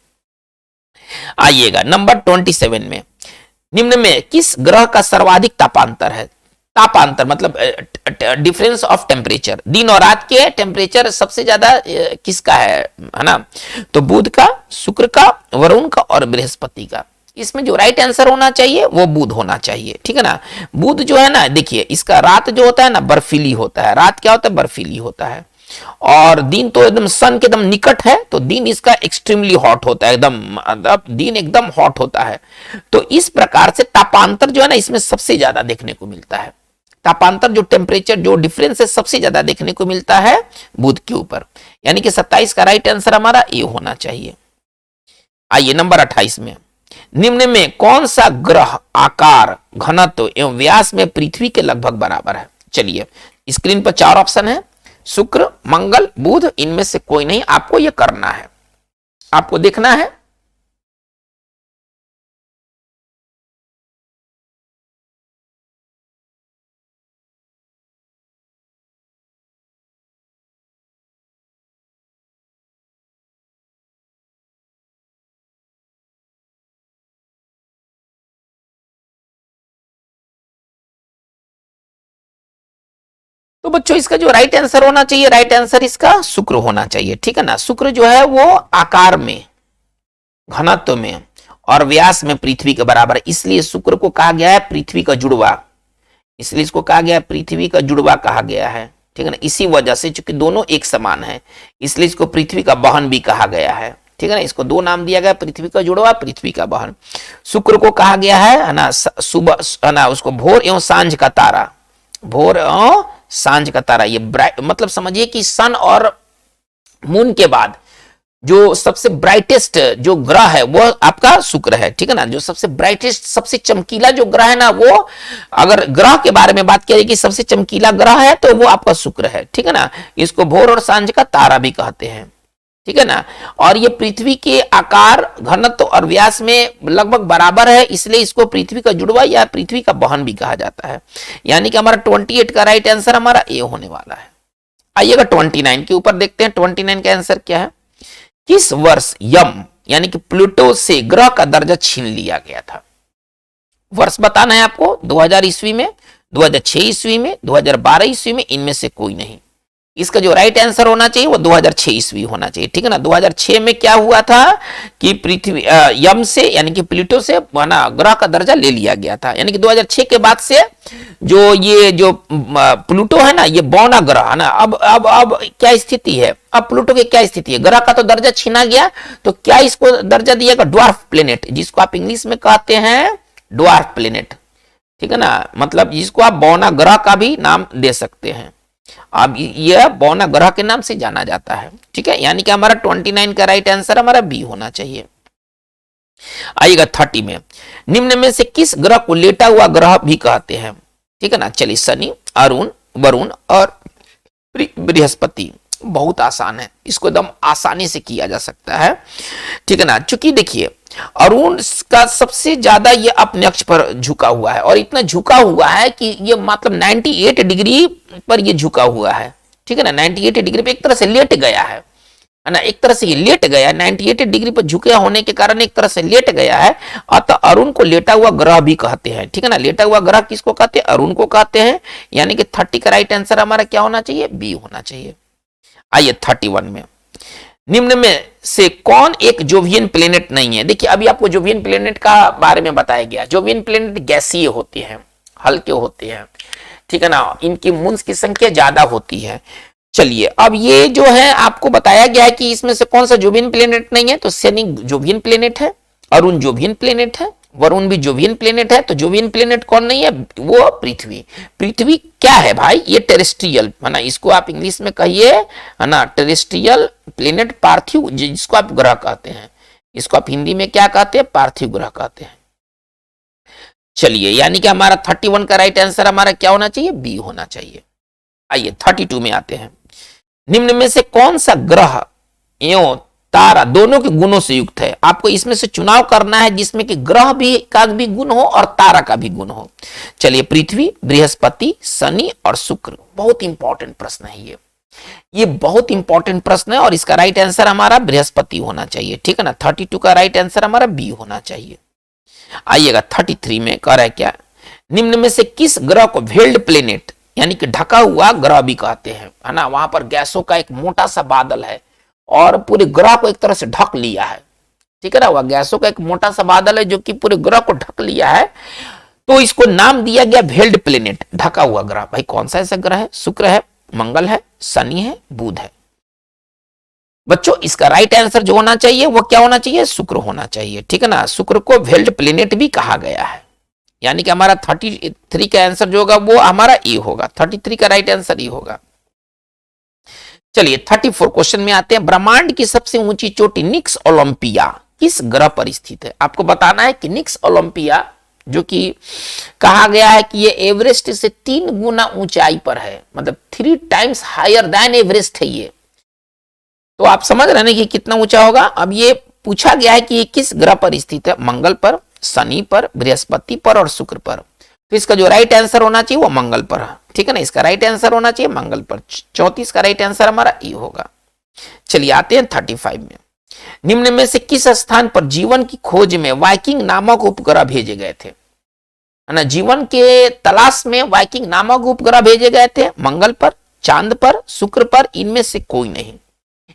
Speaker 1: आइएगा नंबर 27 में, निम्न में किस ग्रह का सर्वाधिक तापांतर है। तापांतर मतलब डिफरेंस ऑफ टेम्परेचर, दिन और रात के टेम्परेचर सबसे ज्यादा किसका है ना। तो बुध का, शुक्र का, वरुण का और बृहस्पति का। इसमें जो राइट आंसर होना चाहिए वो बुध होना चाहिए, ठीक है ना। बुध जो है ना, देखिए इसका रात जो होता है ना, बर्फीली होता है। रात क्या होता है? बर्फीली होता है। और दिन तो एकदम सन के एकदम निकट है, तो दिन इसका एक्सट्रीमली हॉट होता है, एकदम दिन एकदम हॉट होता है। तो इस प्रकार से तापांतर जो है ना, इसमें सबसे ज्यादा देखने को मिलता है। तापांतर जो टेम्परेचर जो डिफरेंस है, सबसे ज्यादा देखने को मिलता है बुध के ऊपर। यानी कि 27 का राइट आंसर हमारा ए होना चाहिए। आइए नंबर 28 में, निम्न में कौन सा ग्रह आकार, घनत्व एवं व्यास में पृथ्वी के लगभग बराबर है। चलिए, स्क्रीन पर 4 ऑप्शन है, शुक्र, मंगल, बुध, इनमें से कोई नहीं। आपको यह करना है, आपको देखना है। तो बच्चों, इसका जो राइट आंसर होना चाहिए, राइट आंसर इसका शुक्र होना चाहिए, ठीक है ना। शुक्र जो है वो आकार में, घनत्व में और व्यास में पृथ्वी के बराबर है, इसलिए शुक्र को कहा गया है पृथ्वी का जुड़वा। इसलिए इसको कहा गया है पृथ्वी का जुड़वा कहा गया है, ठीक है ना। इसी वजह से, चूंकि दोनों एक समान है, इसलिए इसको पृथ्वी का बहन भी कहा गया है, ठीक है ना। इसको दो नाम दिया गया, पृथ्वी का जुड़वा, पृथ्वी का बहन। शुक्र को कहा गया है ना सुबह, है ना, उसको भोर एवं सांझ का तारा, भोर एवं सांझ का तारा। ये मतलब समझिए कि सन और मून के बाद जो सबसे ब्राइटेस्ट जो ग्रह है वो आपका शुक्र है, ठीक है ना। जो सबसे ब्राइटेस्ट, सबसे चमकीला जो ग्रह है ना, वो अगर ग्रह के बारे में बात करें कि सबसे चमकीला ग्रह है तो वो आपका शुक्र है, ठीक है ना। इसको भोर और सांझ का तारा भी कहते हैं, ठीक है ना। और ये पृथ्वी के आकार, घनत्व और व्यास में लगभग बराबर है, इसलिए इसको पृथ्वी का जुड़वा या पृथ्वी का बहन भी कहा जाता है। यानी कि हमारा 28 का राइट आंसर हमारा ए होने वाला है। आइएगा 29 के ऊपर देखते हैं। 29 का आंसर क्या है? किस वर्ष यम यानी कि प्लूटो से ग्रह का दर्जा छीन लिया गया था? वर्ष बताना है आपको। 2000 ईस्वी में, 2006 ईस्वी में, 2012 ईस्वी में, इनमें से कोई नहीं। इसका जो राइट आंसर होना चाहिए वो 2006 ईस्वी होना चाहिए, ठीक है ना। 2006 में क्या हुआ था कि पृथ्वी यम से यानी कि प्लूटो से ग्रह का दर्जा ले लिया गया था। यानी कि 2006 के बाद से जो ये जो प्लूटो है ना, ये बौना ग्रह है ना। अब क्या स्थिति है? अब प्लूटो की क्या स्थिति है? ग्रह का तो दर्जा छीना गया, तो क्या इसको दर्जा दिया गया? ड्वार्फ प्लेनेट, जिसको आप इंग्लिश में कहते हैं ड्वार्फ प्लेनेट, ठीक है ना। मतलब जिसको आप बौना ग्रह का भी नाम दे सकते हैं। अब यह बौना ग्रह के नाम से जाना जाता है, ठीक है। यानी कि हमारा 29 का राइट आंसर हमारा बी होना चाहिए। आइएगा 30 में। निम्न में से किस ग्रह को लेटा हुआ ग्रह भी कहते हैं? ठीक है ना। चलिए, शनि, अरुण, वरुण और बृहस्पति। बहुत आसान है, इसको एकदम आसानी से किया जा सकता है, ठीक है ना। चूंकि देखिए अरुण का सबसे ज्यादा ये अपने अक्ष पर झुका हुआ है, और इतना झुका हुआ है कि ये मतलब 98 डिग्री पर ये झुका हुआ है, ठीक है ना। 98 डिग्री पे एक तरह से लेट गया है ना, एक तरह से ये लेट गया। 98 डिग्री पर झुके होने के कारण एक तरह से लेट गया है, अतः अरुण को लेटा हुआ ग्रह भी कहते हैं, ठीक है ना। लेटा हुआ ग्रह किसको कहते हैं? अरुण को कहते हैं। यानी कि 30 का राइट आंसर हमारा क्या होना चाहिए? बी होना चाहिए। आइए 31 में। निम्न में से कौन एक जोवियन प्लेनेट नहीं है? देखिए, अभी आपको जोवियन प्लेनेट का बारे में बताया गया। जोवियन प्लेनेट गैसीय होते हैं, हल्के होते हैं, ठीक है ना। इनकी मून्स की संख्या ज्यादा होती है। चलिए, अब ये जो है आपको बताया गया है कि इसमें से कौन सा जोवियन प्लेनेट नहीं है। तो शनि जोवियन प्लेनेट है, अरुण जोवियन प्लेनेट है, वरुण भी जोवियन प्लेनेट है। तो जोवियन प्लेनेट कौन नहीं है? वो पृथ्वी। पृथ्वी क्या है भाई? ये टेरेस्ट्रियल है ना, इसको आप इंग्लिश में कहिए है ना, टेरेस्ट्रियल प्लेनेट, पार्थिव, जिसको आप ग्रह कहते हैं। इसको आप हिंदी में क्या कहते हैं? पार्थिव ग्रह कहते हैं। चलिए, यानी कि हमारा 31 का राइट आंसर हमारा क्या होना चाहिए? बी होना चाहिए। आइए 32 में आते हैं। निम्न में से कौन सा ग्रह एवं तारा दोनों के गुणों से युक्त है? आपको इसमें से चुनाव करना है जिसमें कि ग्रह भी का भी गुण हो और तारा का भी गुण हो। चलिए, पृथ्वी, बृहस्पति, शनि और शुक्र। बहुत इंपॉर्टेंट प्रश्न है ये बहुत इंपॉर्टेंट प्रश्न है, और इसका राइट आंसर हमारा बृहस्पति होना चाहिए, ठीक है ना। 32 का राइट आंसर हमारा बी होना चाहिए। आइएगा 33 में कह रहा है क्या? निम्न में से किस ग्रह को वेल्ड प्लेनेट यानी कि ढका हुआ ग्रह भी कहते हैं, है ना। वहां पर गैसों का एक मोटा सा बादल है और पूरे ग्रह को एक तरह से ढक लिया है, ठीक है ना। वह गैसों का एक मोटा सा बादल है जो कि पूरे ग्रह को ढक लिया है, तो इसको नाम दिया गया वेल्ड प्लेनेट, ढका हुआ ग्रह। भाई कौन सा ऐसा ग्रह है? शुक्र है, मंगल है, शनि है, बुध है। बच्चों, इसका राइट आंसर जो होना चाहिए वो क्या होना चाहिए? शुक्र होना चाहिए, ठीक है ना। शुक्र को वेल्ड प्लेनेट भी कहा गया है। यानी कि हमारा 33 का आंसर जो होगा वो हमारा ए होगा। 33 का राइट आंसर ए होगा। चलिए 34 क्वेश्चन में आते हैं। ब्रह्मांड की सबसे ऊंची चोटी निक्स ओलंपिया किस ग्रह पर स्थित है? आपको बताना है कि निक्स ओलंपिया जो कि कहा गया है कि ये एवरेस्ट से 3 गुना ऊंचाई पर है, मतलब 3 टाइम्स हायर देन एवरेस्ट है ये। तो आप समझ रहे हैं कि कितना ऊंचा होगा। अब ये पूछा गया है कि ये किस ग्रह पर स्थित है? मंगल पर, शनि पर, बृहस्पति पर और शुक्र पर। तो इसका जो राइट आंसर होना चाहिए वो मंगल पर है, ठीक है ना। इसका राइट आंसर होना चाहिए मंगल पर। 34 का राइट आंसर हमारा ई होगा। चलिए आते हैं 35 में। निम्न में से किस स्थान पर जीवन की खोज में वाइकिंग नामक उपग्रह भेजे गए थे? है ना, जीवन के तलाश में वाइकिंग नामक उपग्रह भेजे गए थे। मंगल पर, चांद पर, शुक्र पर, इनमें से कोई नहीं।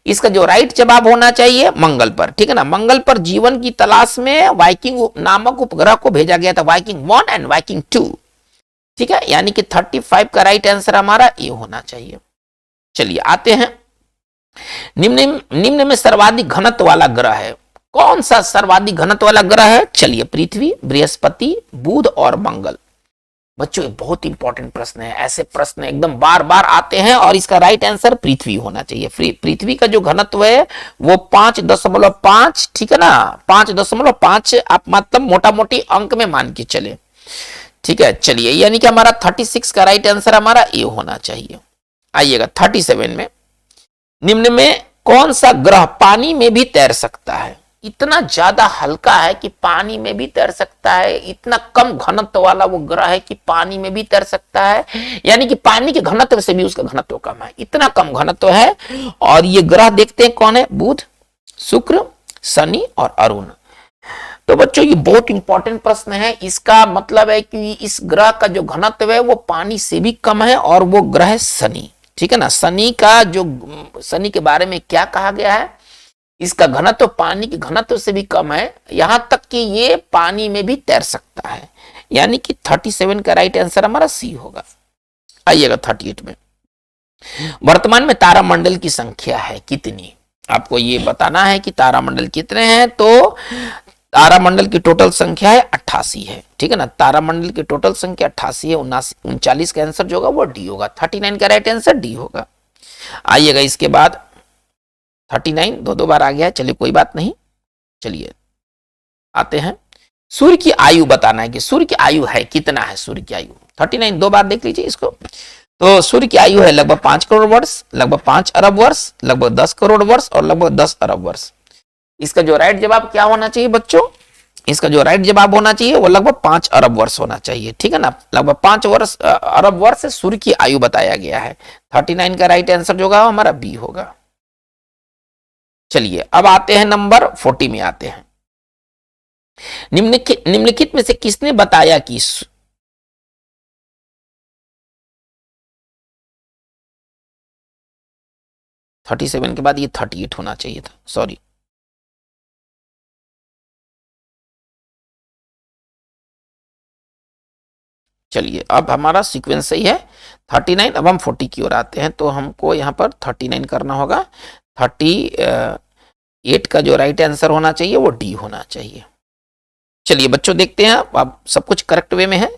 Speaker 1: इसका जो राइट जवाब होना चाहिए मंगल पर, ठीक है ना। मंगल पर जीवन की तलाश में वाइकिंग नामक उपग्रह को भेजा गया था, वाइकिंग 1 एंड वाइकिंग 2, ठीक है। यानी कि 35 का राइट आंसर हमारा ये होना चाहिए। चलिए आते हैं। निम्न में सर्वाधिक घनत्व वाला ग्रह है। कौन सा सर्वाधिक घनत्व वाला ग्रह है? चलिए, पृथ्वी, बृहस्पति, बुध और मंगल। बच्चों ये बहुत इंपॉर्टेंट प्रश्न है, ऐसे प्रश्न एकदम बार बार आते हैं और इसका राइट आंसर पृथ्वी होना चाहिए। पृथ्वी का जो घनत्व है वो 5.5, ठीक है ना, 5.5 आप मतलब मोटा मोटी अंक में मान के चले, ठीक है। चलिए यानी कि हमारा 36 का राइट आंसर हमारा ए होना चाहिए। आइएगा 37 में, निम्न में कौन सा ग्रह पानी में भी तैर सकता है? इतना ज्यादा हल्का है कि पानी में भी तैर सकता है, इतना कम घनत्व वाला वो ग्रह है कि पानी में भी तैर सकता है, यानी कि पानी के घनत्व से भी उसका घनत्व कम है, इतना कम घनत्व है। और ये ग्रह देखते हैं कौन है? बुध, शुक्र, शनि और अरुण। तो बच्चों ये बहुत इंपॉर्टेंट प्रश्न है। इसका मतलब है कि इस ग्रह का जो घनत्व है वो पानी से भी कम है और वो ग्रह है शनि, ठीक है ना। शनि के बारे में क्या कहा गया है? इसका घनत्व पानी के घनत्व से भी कम है, यहां तक कि ये पानी में भी तैर सकता है, यानी कि 37 का राइट आंसर हमारा सी होगा। आइएगा 38 में, वर्तमान में तारामंडल की संख्या है कितनी? आपको ये बताना है कि तारामंडल कितने हैं। तो तारामंडल की टोटल संख्या है 88 है, ठीक है ना। तारामंडल की टोटल संख्या 88 है। 39 का आंसर जो होगा वो डी होगा। 39 का राइट आंसर डी होगा। आइएगा इसके बाद 39 दो बार आ गया है, चलिए कोई बात नहीं। चलिए आते हैं, सूर्य की आयु बताना है कि सूर्य की आयु है कितना है। सूर्य की आयु 39 दो बार देख लीजिए इसको। तो सूर्य की आयु है लगभग 5 करोड़ वर्ष, लगभग 5 अरब वर्ष, लगभग 10 करोड़ वर्ष और लगभग 10 अरब वर्ष। इसका जो राइट जवाब क्या होना चाहिए बच्चों? इसका जो राइट जवाब होना चाहिए वो लगभग 5 अरब वर्ष होना चाहिए, ठीक है ना। लगभग 5 अरब वर्ष से सूर्य की आयु बताया गया है। 39 का राइट आंसर जो होगा हमारा बी होगा। चलिए अब आते हैं नंबर 40 में आते हैं। निम्नलिखित में से किसने बताया कि 37 के बाद ये 38 होना चाहिए था, सॉरी। चलिए अब हमारा सीक्वेंस सही है 39। अब हम 40 की ओर आते हैं, तो हमको यहाँ पर 39 करना होगा। 38 का जो राइट आंसर होना चाहिए वो डी होना चाहिए। चलिए बच्चों देखते हैं, अब सब कुछ करेक्ट वे में है।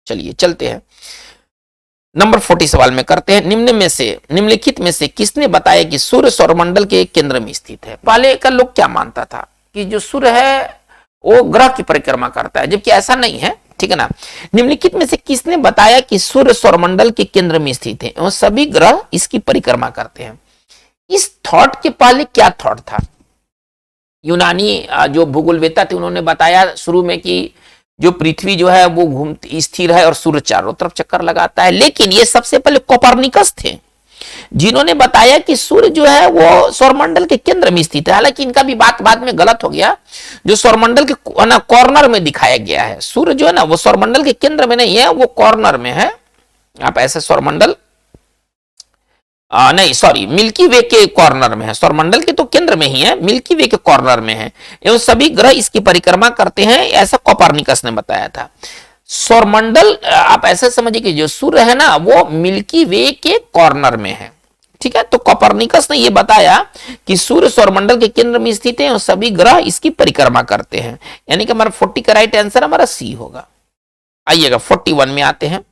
Speaker 1: चलिए चलते हैं नंबर 40 सवाल में करते हैं। निम्नलिखित में से किसने बताया कि सूर्य सौरमंडल के केंद्र में स्थित है? पहले का लोग क्या मानता था कि जो सूर्य है वो ग्रह की परिक्रमा करता है, जबकि ऐसा नहीं है, ठीक है ना। निम्नलिखित में से किसने बताया कि सूर्य सौरमंडल के केंद्र में स्थित है एवं सभी ग्रह इसकी परिक्रमा करते हैं? इस थॉट के पहले क्या थॉट था? यूनानी जो भूगोलवेत्ता थे उन्होंने बताया शुरू में कि जो पृथ्वी जो है वो घूमती स्थिर है और सूर्य चारों तरफ चक्कर लगाता है। लेकिन ये सबसे पहले कोपरनिकस थे जिन्होंने बताया कि सूर्य जो है वो सौरमंडल के केंद्र में स्थित है। हालांकि इनका भी बात बाद में गलत हो गया, जो सौरमंडल के कॉर्नर में दिखाया गया है। सूर्य जो है ना वो सौरमंडल के केंद्र में नहीं है, वो कॉर्नर में है। आप ऐसे सौरमंडल नहीं सॉरी मिल्की वे के कॉर्नर में है, सौरमंडल के तो केंद्र में ही है, मिल्की वे के कॉर्नर में है एवं सभी ग्रह इसकी परिक्रमा करते हैं, ऐसा कोपरनिकस ने बताया था। सौरमंडल आप ऐसे समझिए कि जो सूर्य है ना वो मिल्की वे के कॉर्नर में है, ठीक है। तो कोपरनिकस ने यह बताया कि सूर्य सौरमंडल के केंद्र में स्थित है और सभी ग्रह इसकी परिक्रमा करते हैं, यानी कि हमारा 40 का राइट आंसर हमारा सी होगा। आइएगा 41 में आते हैं।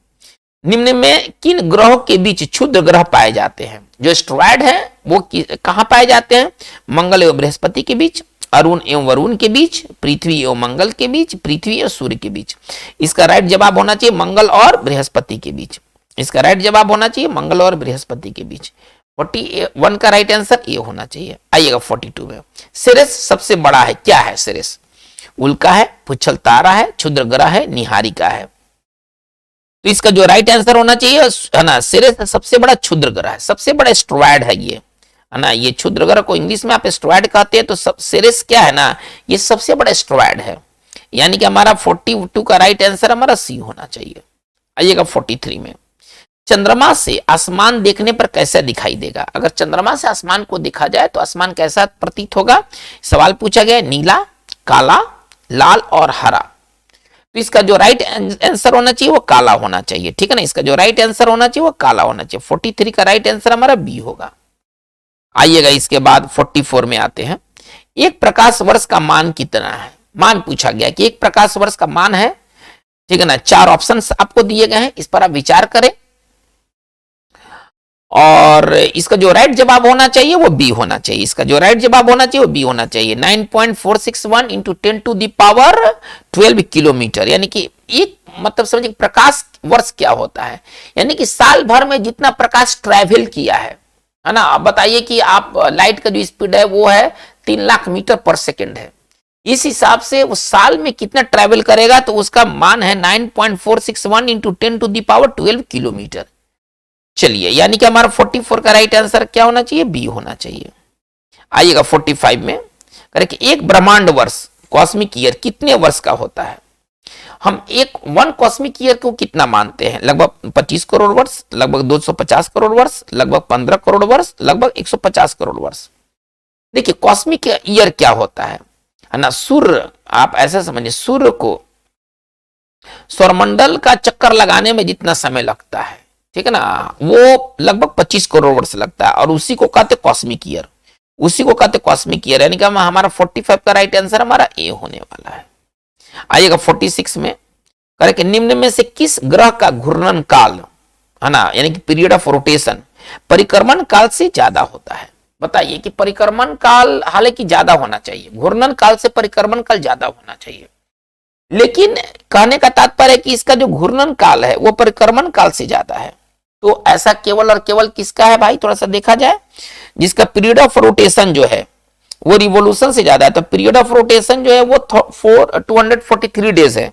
Speaker 1: निम्न में किन ग्रहों के बीच क्षुद्र ग्रह पाए जाते हैं? जो एस्टेरॉयड है वो कहां पाए जाते हैं? मंगल एवं बृहस्पति के बीच, अरुण एवं वरुण के बीच, पृथ्वी एवं मंगल के बीच, पृथ्वी और सूर्य के बीच। इसका राइट जवाब होना चाहिए मंगल और बृहस्पति के बीच। इसका राइट जवाब होना चाहिए मंगल और बृहस्पति के बीच। 41 का राइट आंसर ये होना चाहिए। आइएगा 42 में। सिरेस सबसे बड़ा है, क्या है सिरेस? उल्का है, पुच्छल तारा है, क्षुद्र ग्रह है, निहारिका है। तो इसका जो राइट आंसर होना चाहिए है ना, सिरेस सबसे बड़ा क्षुद्र ग्रह है, सबसे बड़ा एस्टेरॉयड है ये, है ना। ये क्षुद्र ग्रह को इंग्लिश में आप एस्टेरॉयड कहते हैं, तो सिरेस क्या है ना, ये सबसे बड़ा एस्टेरॉयड है, यानी कि हमारा 42 का राइट आंसर हमारा सी होना चाहिए। आइएगा 43 में। चंद्रमा से आसमान देखने पर कैसा दिखाई देगा? अगर चंद्रमा से आसमान को देखा जाए तो आसमान कैसा प्रतीत होगा? सवाल पूछा गया नीला, काला, लाल और हरा। तो इसका जो राइट आंसर होना चाहिए वो काला होना चाहिए, ठीक है ना। इसका जो राइट आंसर होना चाहिए वो काला होना चाहिए। 43 का राइट आंसर हमारा बी होगा। आइएगा इसके बाद 44 में आते हैं। एक प्रकाश वर्ष का मान कितना है? मान पूछा गया कि एक प्रकाश वर्ष का मान है, ठीक है ना। 4 ऑप्शंस आपको दिए गए हैं, इस पर आप विचार करें और इसका जो राइट जवाब होना चाहिए वो बी होना चाहिए। इसका जो राइट जवाब होना चाहिए वो बी होना चाहिए। 9.461 इंटू 10⁻12 किलोमीटर, यानी कि एक मतलब समझिए प्रकाश वर्ष क्या होता है, यानी कि साल भर में जितना प्रकाश ट्रैवल किया है ना। अब बताइए कि आप लाइट का जो स्पीड है वो है 3 लाख मीटर पर सेकेंड है, इस हिसाब से वो साल में कितना ट्रैवल करेगा, तो उसका मान है 9.461 इंटू 10⁻12 किलोमीटर। चलिए, यानी कि हमारा 44 का राइट आंसर क्या होना चाहिए, बी होना चाहिए। आइएगा 45 में, करें कि एक ब्रह्मांड वर्ष कॉस्मिक ईयर कितने वर्ष का होता है। हम एक 1 कॉस्मिक ईयर को कितना मानते हैं, लगभग 25 करोड़ वर्ष, लगभग 250 करोड़ वर्ष, लगभग 15 करोड़ वर्ष, लगभग 150 करोड़ वर्ष। देखिए कॉस्मिक ईयर क्या होता है ना, सूर्य, आप ऐसा समझिए सूर्य को सौरमंडल का चक्कर लगाने में जितना समय लगता है, ठीक है ना, वो लगभग 25 करोड़ वर्ष लगता है, और उसी को कहते कॉस्मिक ईयर, उसी को कहते कॉस्मिक ईयर। यानी कि हमारा 45 का राइट आंसर हमारा ए होने वाला है। आइएगा 46 में, करें कि निम्न में से किस ग्रह का घूर्णन काल है ना, यानी कि पीरियड ऑफ रोटेशन परिक्रमण काल से ज्यादा होता है। बताइए कि परिक्रमण काल हालांकि ज्यादा होना चाहिए, घूर्णन काल से परिक्रमण काल ज्यादा होना चाहिए, लेकिन कहने का तात्पर्य है कि इसका जो घूर्णन काल है वो परिक्रमण काल से ज्यादा है। तो ऐसा केवल और केवल किसका है भाई, थोड़ा सा देखा जाए, जिसका पीरियड ऑफ रोटेशन जो है वो रिवोल्यूशन से ज्यादा है। तो पीरियड ऑफ रोटेशन जो है वो 243 डेज है,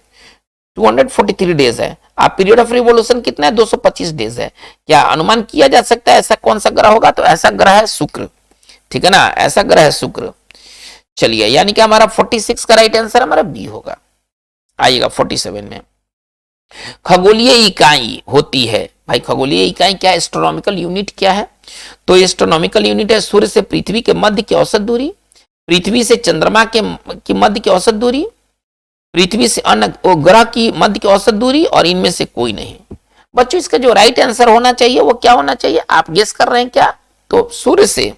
Speaker 1: 243 डेज है। आप पीरियड ऑफ रिवोल्यूशन कितना है, 225 डेज है। क्या अनुमान किया जा सकता है ऐसा कौन सा ग्रह होगा, तो ऐसा ग्रह है शुक्र, ठीक है ना, ऐसा ग्रह है शुक्र। चलिए, यानी कि हमारा 46 का राइट आंसर हमारा बी होगा। आइएगा 47 में, खगोलीय इकाई होती है भाई, खगोलीय इकाई क्या है, एस्ट्रोनॉमिकल यूनिट क्या है, तो एस्ट्रोनॉमिकल यूनिट है सूर्य से पृथ्वी के मध्य की औसत दूरी, पृथ्वी से चंद्रमा के मध्य की औसत दूरी, पृथ्वी से अन्य ग्रह की मध्य की औसत दूरी, और इनमें से कोई नहीं। बच्चों इसका जो राइट आंसर होना चाहिए वो क्या होना चाहिए, आप गेस कर रहे हैं क्या, तो सूर्य से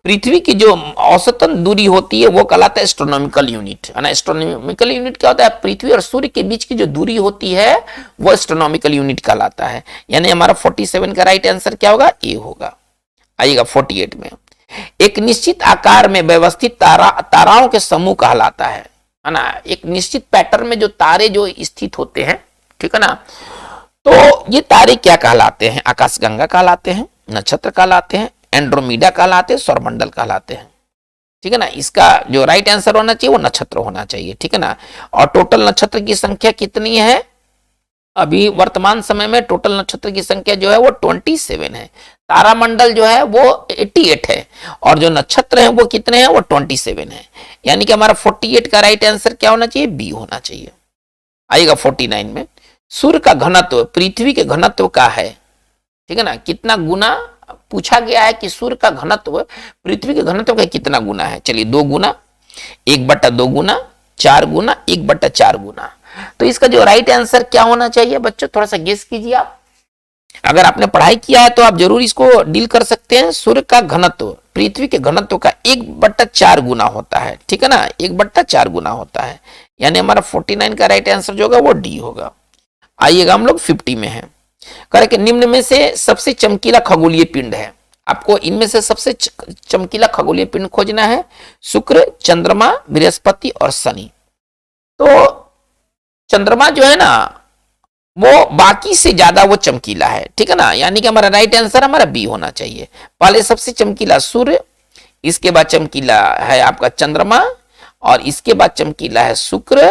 Speaker 1: पृथ्वी की जो औसतन दूरी होती है वो कहलाता है एस्ट्रोनॉमिकल यूनिट, है ना। एस्ट्रोनॉमिकल यूनिट क्या होता है, पृथ्वी और सूर्य के बीच की जो दूरी होती है वो एस्ट्रोनॉमिकल यूनिट कहलाता है। यानी हमारा 47 का राइट आंसर क्या होगा, ए होगा। आइएगा 48 में, एक निश्चित आकार में व्यवस्थित ताराओं के समूह कहलाता है ना। एक निश्चित पैटर्न में जो तारे जो स्थित होते हैं, ठीक है ना, तो ये तारे क्या कहलाते हैं, आकाशगंगा कहलाते हैं, नक्षत्र कहलाते हैं, एंड्रोमीडा कहलाते हैं, सौरमंडल कहलाते हैं, ठीक है ना। इसका जो राइट आंसर होना चाहिए वो नक्षत्र होना चाहिए, ठीक है ना। और टोटल नक्षत्र की संख्या कितनी है, अभी वर्तमान समय में टोटल नक्षत्र की संख्या जो है वो 27 है। तारामंडल जो है वो 88 है, और जो नक्षत्र है वो कितने हैं, वो 27 है। यानी कि हमारा 48 का राइट आंसर क्या होना चाहिए, बी होना चाहिए। आइएगा 49 में, सूर्य का घनत्व पृथ्वी के घनत्व का है, ठीक है ना, कितना गुना पूछा गया है कि सूर्य का घनत्व पृथ्वी के घनत्व का कितना गुना है। चलिए 2 गुना, 1/2 गुना, 4 गुना, 1/4 गुना। तो इसका जो राइट आंसर क्या होना चाहिए बच्चों, थोड़ा सा गेस कीजिए आप। अगर आपने पढ़ाई किया है तो आप जरूर इसको डील कर सकते हैं। सूर्य का घनत्व पृथ्वी के घनत्व का 1/4 गुना होता है, ठीक है ना, 1/4 गुना होता है। यानी हमारा 49 का राइट आंसर जो होगा वो डी होगा। आइएगा हम लोग 50 में है, करें कि निम्न में से सबसे चमकीला खगोलीय पिंड है। आपको इनमें से सबसे चमकीला खगोलीय पिंड खोजना है, शुक्र, चंद्रमा, बृहस्पति और शनि। तो चंद्रमा जो है ना वो बाकी से ज्यादा वो चमकीला है, ठीक है ना। यानी कि हमारा राइट आंसर हमारा बी होना चाहिए। पहले सबसे चमकीला सूर्य, इसके बाद चमकीला है आपका चंद्रमा, और इसके बाद चमकीला है शुक्र,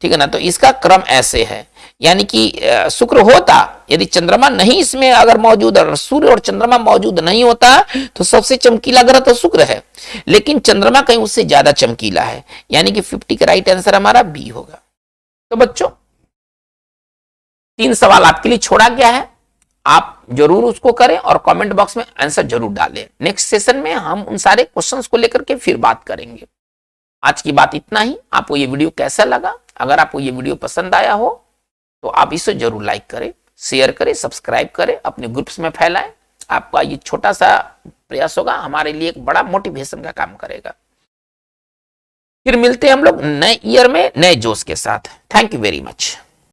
Speaker 1: ठीक है ना। तो इसका क्रम ऐसे है, यानी कि शुक्र होता, यदि चंद्रमा नहीं इसमें अगर मौजूद, और सूर्य और चंद्रमा मौजूद नहीं होता तो सबसे चमकीला ग्रह तो शुक्र है, लेकिन चंद्रमा कहीं उससे ज्यादा चमकीला है। यानी कि 50 का राइट आंसर हमारा बी होगा। तो बच्चों 3 सवाल आपके लिए छोड़ा गया है, आप जरूर उसको करें और कमेंट बॉक्स में आंसर जरूर डालें। नेक्स्ट सेशन में हम उन सारे क्वेश्चंस को लेकर के फिर बात करेंगे। आज की बात इतना ही। आपको ये वीडियो कैसा लगा, अगर आपको ये वीडियो पसंद आया हो तो आप इसे जरूर लाइक करें, शेयर करें, सब्सक्राइब करें, अपने ग्रुप्स में फैलाएं। आपका ये छोटा सा प्रयास होगा हमारे लिए एक बड़ा मोटिवेशन का काम करेगा। फिर मिलते हैं हम लोग नए ईयर में नए जोश के साथ। Thank you very much.